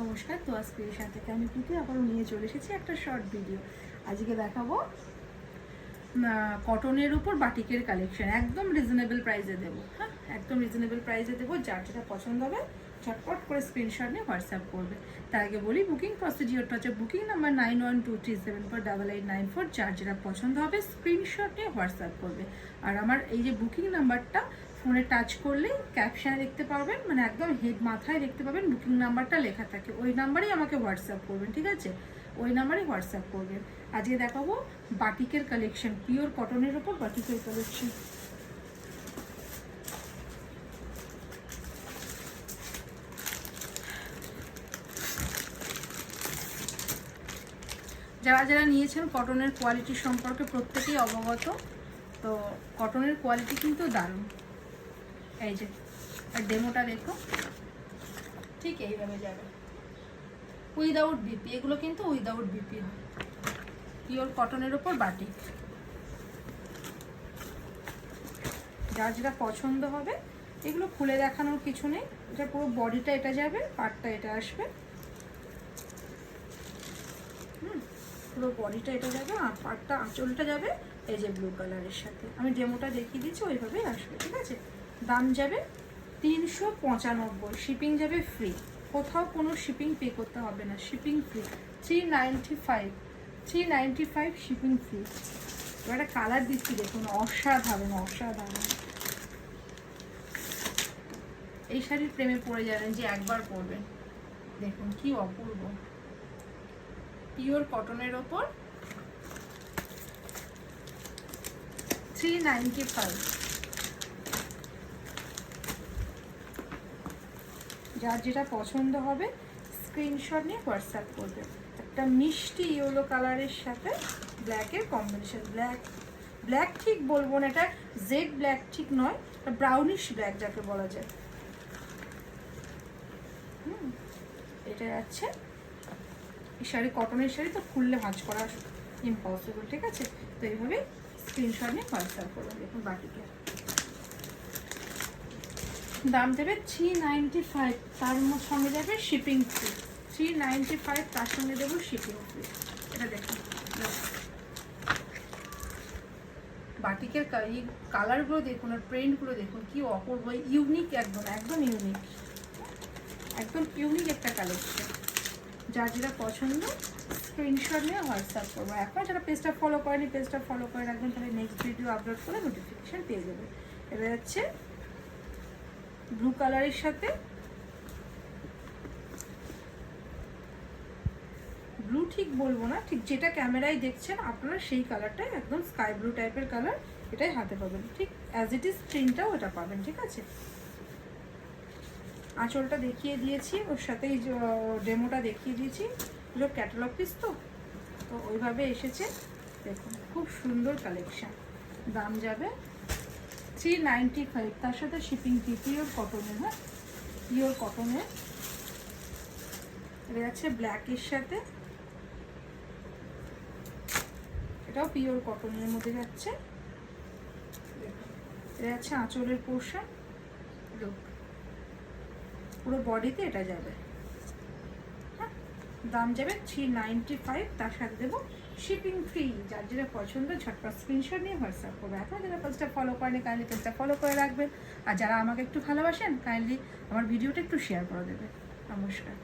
নমস্কার, তো আজকের থেকে আমি কিন্তু আবারও নিয়ে চলে এসেছি একটা শর্ট ভিডিও। আজকে দেখাবো কটনের উপর বাটিকের কালেকশন, একদম রিজনেবল প্রাইসে দেবো। হ্যাঁ, একদম রিজনেবল প্রাইসে দেবো। যার যেটা পছন্দ হবে ঝটপট করে স্ক্রিনশট নিয়ে হোয়াটসঅ্যাপ করবে। তার আগে বলি, বুকিং প্রসিডিওরটা হচ্ছে বুকিং নাম্বার 9123748894। যার যেটা পছন্দ হবে স্ক্রিনশট নিয়ে হোয়াটসঅ্যাপ করবে। আর আমার এই যে বুকিং নাম্বারটা ফোনে টাচ করলে ক্যাপশনে দেখতে পাবেন, মানে একদম হেড মাথায় দেখতে পাবেন বুকিং নাম্বারটা লেখা থাকে। ওই নাম্বারেই আমাকে হোয়াটসঅ্যাপ করবেন, ঠিক আছে? ওই নাম্বারেই হোয়াটসঅ্যাপ করবেন। আজকে দেখাবো বাটিকের কালেকশন, পিওর কটনের ওপর বাটিকের কালেকশন। যারা যারা নিয়েছেন কটনের কোয়ালিটি সম্পর্কে প্রত্যেকেই অবগত। তো কটনের কোয়ালিটি কিন্তু দারুণ। এই যে আর ডেমোটা দেখো, ঠিক এইভাবে যাবে উইদাউট বিপি। এগুলো কিন্তু উইদাউট বিপি হয়, পিওর কটনের ওপর বাটিক। যার যেটা পছন্দ হবে, এগুলো খুলে দেখানোর কিছু নেই। এটা পুরো বডিটা এটা যাবে, পার্টটা এটা আসবে। পুরো বডিটা এটা যাবে, আর পার্টটা আঁচলটা যাবে এই যে ব্লু কালারের সাথে। আমি ডেমোটা দেখিয়ে দিচ্ছি, ওইভাবেই আসবে, ঠিক আছে? দাম যাবে 395, শিপিং যাবে ফ্রি। কোথাও কোনো শিপিং পে করতে হবে না, শিপিং ফ্রি। 395 shipping free. এবার একটা কালার দিচ্ছি, দেখুন, অসাধারণ অসাধারণ। এই শাড়ির প্রেমে পড়ে যাবেন যে একবার পরবেন। দেখুন কি অপূর্ব, পিওর কটনের ওপর 395। যার যেটা পছন্দ হবে স্ক্রিনশট নিয়ে হোয়াটসঅ্যাপ করবে। একটা মিষ্টি ইয়েলো কালারের সাথে ব্ল্যাকের কম্বিনেশন। ব্ল্যাক ঠিক বলবো না, এটা জেড ব্ল্যাক ঠিক নয়, ব্রাউনিশ ব্ল্যাক যাকে বলা যায়। এটা যাচ্ছে এই শাড়ি, কটনের শাড়ি তো খুললে ভাঁজ করা ইম্পসিবল, ঠিক আছে? তো এইভাবে স্ক্রিনশট নিয়ে হোয়াটসঅ্যাপ করবেন। দেখুন বাটিকে দাম দেবে 395, তার সঙ্গে যাবে শিপিং ফ্রি। 395 তার সঙ্গে দেবো শিপিং ফ্রি। এটা দেখুন বাটিকের কালারগুলো দেখুন, আর প্রিন্টগুলো দেখুন কি অপূর্ব, ইউনিক, একদম একদম ইউনিক, একদম ইউনিক একটা কালেকশন। যার যেটা পছন্দ স্ক্রিনশট নিয়ে হোয়াটসঅ্যাপ করবো। এখন যারা পেজটা ফলো করেনি, পেজটা ফলো করে রাখবেন, তাহলে নেক্সট ভিডিও আপলোড করে নোটিফিকেশান পেয়ে যাবে। এটা যাচ্ছে ব্লু কালারের সাথে, ব্লু ঠিক বলবো না, ঠিক যেটা ক্যামেরায় দেখছেন আপনারা সেই কালারটাই, একদম স্কাই ব্লু টাইপের কালার, এটাই হাতে পাবেন। ঠিক অ্যাজ ইট ইজ প্রিন্টটাও এটা পাবেন, ঠিক আছে? আঁচলটা দেখিয়ে দিয়েছি, ওর সাথেই ডেমোটা দেখিয়ে দিয়েছি। এগুলো ক্যাটালগ পিস তো ওইভাবে এসেছে। দেখুন খুব সুন্দর কালেকশন। দাম যাবে 395, তার সাথে শিপিং ফি। পিওর কটনের, হ্যাঁ পিওর কটনের। এটা যাচ্ছে ব্ল্যাকের সাথে, এটাও পিওর কটনের মধ্যে যাচ্ছে। এটা যাচ্ছে আঁচলের পোর্শন, পুরো বডিতে এটা যাবে। হ্যাঁ, দাম যাবে 395, তার সাথে দেবো শিপিং ফ্রি। যার যেটা পছন্দ ঝটপট স্ক্রিনশট নিয়ে হোয়াটসঅ্যাপ করবে। এখন যারা পেজটা ফলো করেনি, কাইন্ডলি পেজটা ফলো করে রাখবেন। আর যারা আমাকে একটু ভালোবাসেন, কাইন্ডলি আমার ভিডিওটা একটু শেয়ার করে দেবে। নমস্কার।